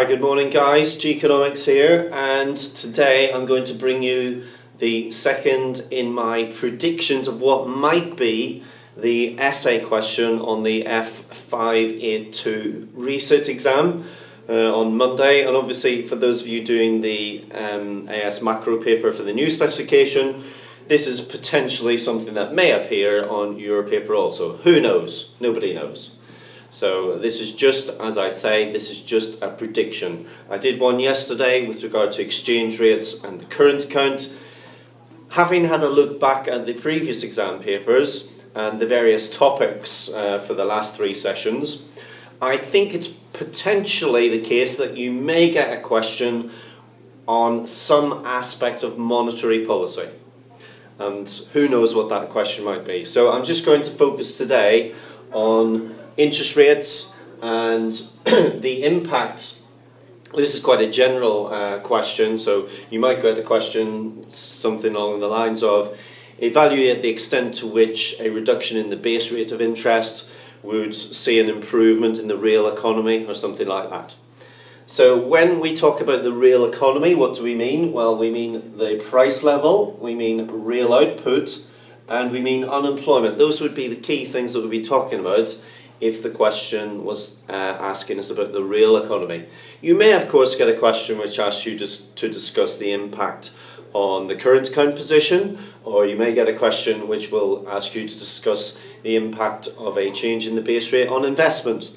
Good morning guys, G-Economics here, and today I'm going to bring you the second in my predictions of what might be the essay question on the F582 resit exam on Monday. And obviously for those of you doing the AS macro paper for the new specification, this is potentially something that may appear on your paper also. Who knows? Nobody knows. So this is just, as I say, this is just a prediction. I did one yesterday with regard to exchange rates and the current account. Having had a look back at the previous exam papers and the various topics for the last 3 sessions, I think it's potentially the case that you may get a question on some aspect of monetary policy. And who knows what that question might be. So I'm just going to focus today on interest rates and the impact. This is quite a general question, so you might get a question something along the lines of evaluate the extent to which a reduction in the base rate of interest would see an improvement in the real economy or something like that. So when we talk about the real economy, what do we mean? Well, we mean the price level, we mean real output, and we mean unemployment. Those would be the key things that we'll be talking about if the question was asking us about the real economy. You may of course get a question which asks you just to discuss the impact on the current account position, or you may get a question which will ask you to discuss the impact of a change in the base rate on investment.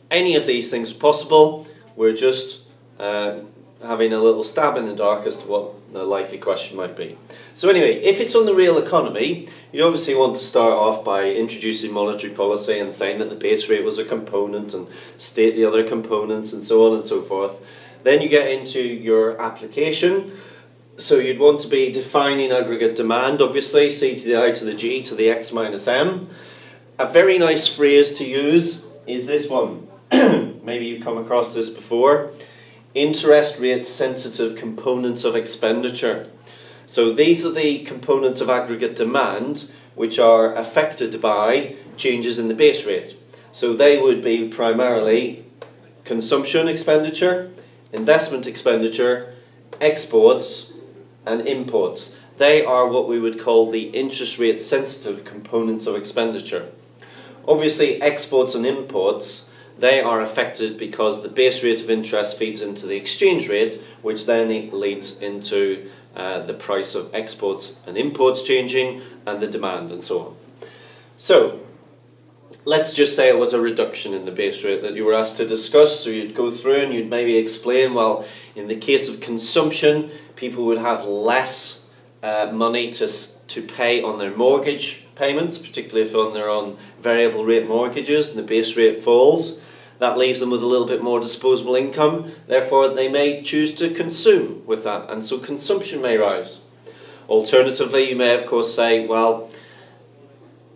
Any of these things are possible. We're just having a little stab in the dark as to what the likely question might be. So anyway, if it's on the real economy, you obviously want to start off by introducing monetary policy and saying that the base rate was a component and state the other components and so on and so forth. Then you get into your application. So you'd want to be defining aggregate demand, obviously, C to the I to the G to the X minus M. A very nice phrase to use is this one. Maybe you've come across this before. Interest rate sensitive components of expenditure. So these are the components of aggregate demand which are affected by changes in the base rate. So they would be primarily consumption expenditure, investment expenditure, exports and imports. They are what we would call the interest rate sensitive components of expenditure. Obviously exports and imports, they are affected because the base rate of interest feeds into the exchange rate, which then leads into the price of exports and imports changing and the demand and so on. So let's just say it was a reduction in the base rate that you were asked to discuss. So you'd go through and you'd maybe explain, well, in the case of consumption, people would have less money to pay on their mortgage payments, particularly if they're on variable rate mortgages and the base rate falls. That leaves them with a little bit more disposable income, therefore they may choose to consume with that, and so consumption may rise. Alternatively, you may of course say, well,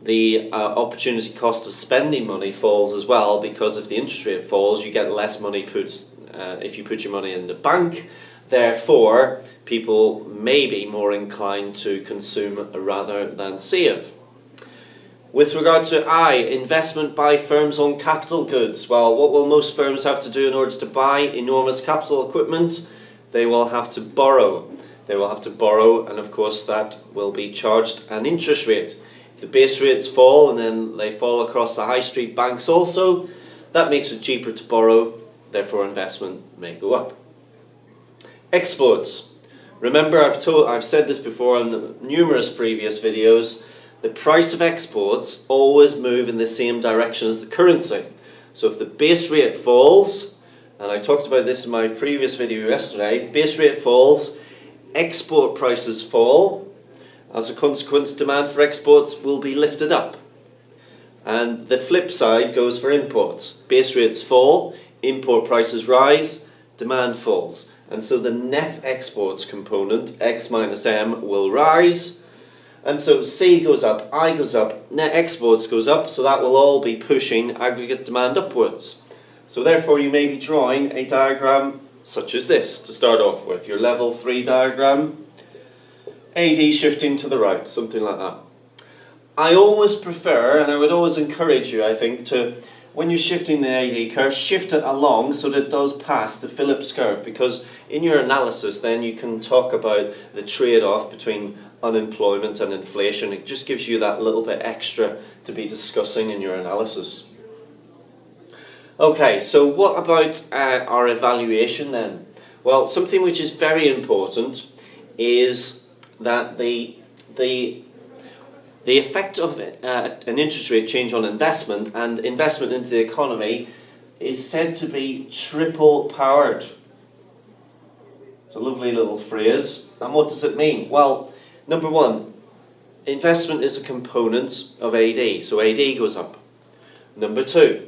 the opportunity cost of spending money falls as well, because if the interest rate falls, you get less money if you put your money in the bank, therefore people may be more inclined to consume rather than save. With regard to I, investment by firms on capital goods. Well, what will most firms have to do in order to buy enormous capital equipment? They will have to borrow. They will have to borrow, and of course that will be charged an interest rate. If the base rates fall and then they fall across the high street banks also, that makes it cheaper to borrow, therefore investment may go up. Exports. Remember, I've said this before in numerous previous videos, the price of exports always move in the same direction as the currency. So if the base rate falls, and I talked about this in my previous video yesterday, base rate falls, export prices fall. As a consequence, demand for exports will be lifted up. And the flip side goes for imports. Base rates fall, import prices rise, demand falls. And so the net exports component, X minus M, will rise. And so C goes up, I goes up, net exports goes up, so that will all be pushing aggregate demand upwards. So therefore you may be drawing a diagram such as this to start off with, your level 3 diagram, AD shifting to the right, something like that. I always prefer, and I would always encourage you, I think, to when you're shifting the AD curve, shift it along so that it does pass the Phillips curve, because in your analysis then you can talk about the trade-off between unemployment and inflation. It just gives you that little bit extra to be discussing in your analysis. Okay, so what about our evaluation then? Well, something which is very important is that the effect of an interest rate change on investment and investment into the economy is said to be triple powered. It's a lovely little phrase. And what does it mean? Well, number one, investment is a component of AD, so AD goes up. Number two,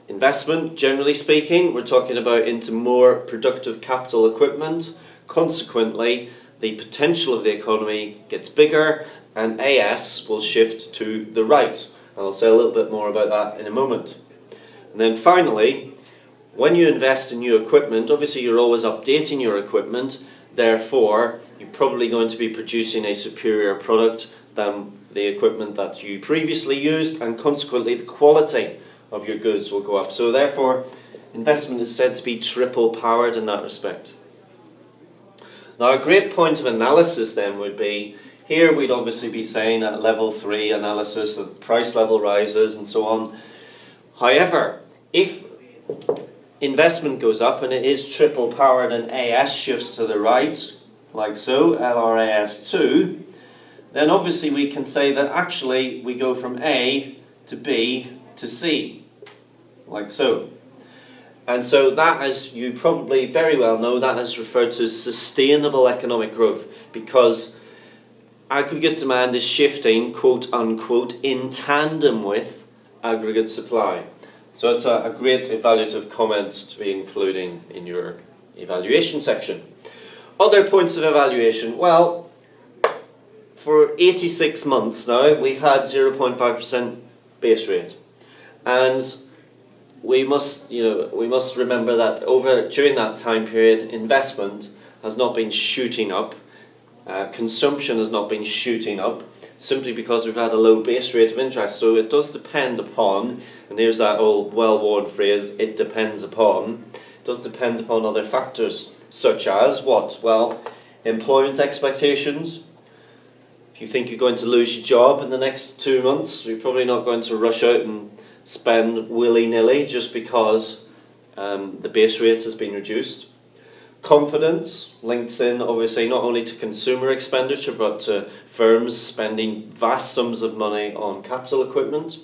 investment, generally speaking, we're talking about into more productive capital equipment. Consequently, the potential of the economy gets bigger and AS will shift to the right. And I'll say a little bit more about that in a moment. And then finally, when you invest in new equipment, obviously you're always updating your equipment, therefore you're probably going to be producing a superior product than the equipment that you previously used, and consequently the quality of your goods will go up. So therefore, investment is said to be triple powered in that respect. Now a great point of analysis then would be, here we'd obviously be saying at level 3 analysis that price level rises and so on. However, if investment goes up and it is triple powered and AS shifts to the right, like so, LRAS2, then obviously we can say that actually we go from A to B to C, like so. And so that, as you probably very well know, that is referred to as sustainable economic growth, because aggregate demand is shifting, quote unquote, in tandem with aggregate supply. So it's a great evaluative comment to be including in your evaluation section. Other points of evaluation. Well, for 86 months now, we've had 0.5% base rate. And we must remember that during that time period, investment has not been shooting up. Consumption has not been shooting up, simply because we've had a low base rate of interest. So it does depend upon, and here's that old well-worn phrase, it depends upon. It does depend upon other factors, such as what? Well, employment expectations. If you think you're going to lose your job in the next 2 months, you're probably not going to rush out and spend willy-nilly just because the base rate has been reduced. Confidence links in obviously not only to consumer expenditure but to firms spending vast sums of money on capital equipment.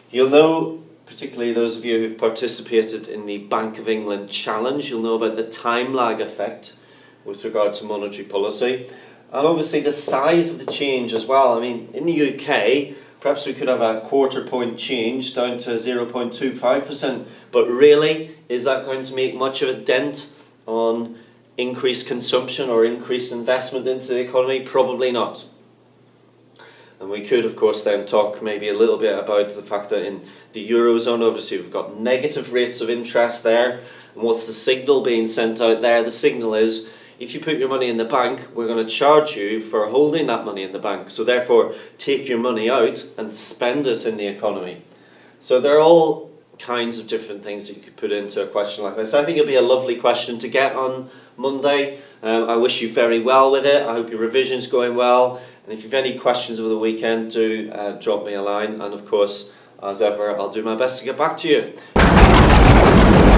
You'll know, particularly those of you who've participated in the Bank of England challenge, you'll know about the time lag effect with regard to monetary policy, and obviously the size of the change as well. I mean, in the UK, perhaps we could have a quarter point change down to 0.25%, but really, is that going to make much of a dent on increased consumption or increased investment into the economy? Probably not. And we could, of course, then talk maybe a little bit about the fact that in the Eurozone, obviously, we've got negative rates of interest there. And what's the signal being sent out there? The signal is, if you put your money in the bank, we're going to charge you for holding that money in the bank. So therefore, take your money out and spend it in the economy. So they're all kinds of different things that you could put into a question like this. I think it'll be a lovely question to get on Monday. I wish you very well with it. I hope your revision's going well. And if you've any questions over the weekend, do drop me a line. And of course, as ever, I'll do my best to get back to you.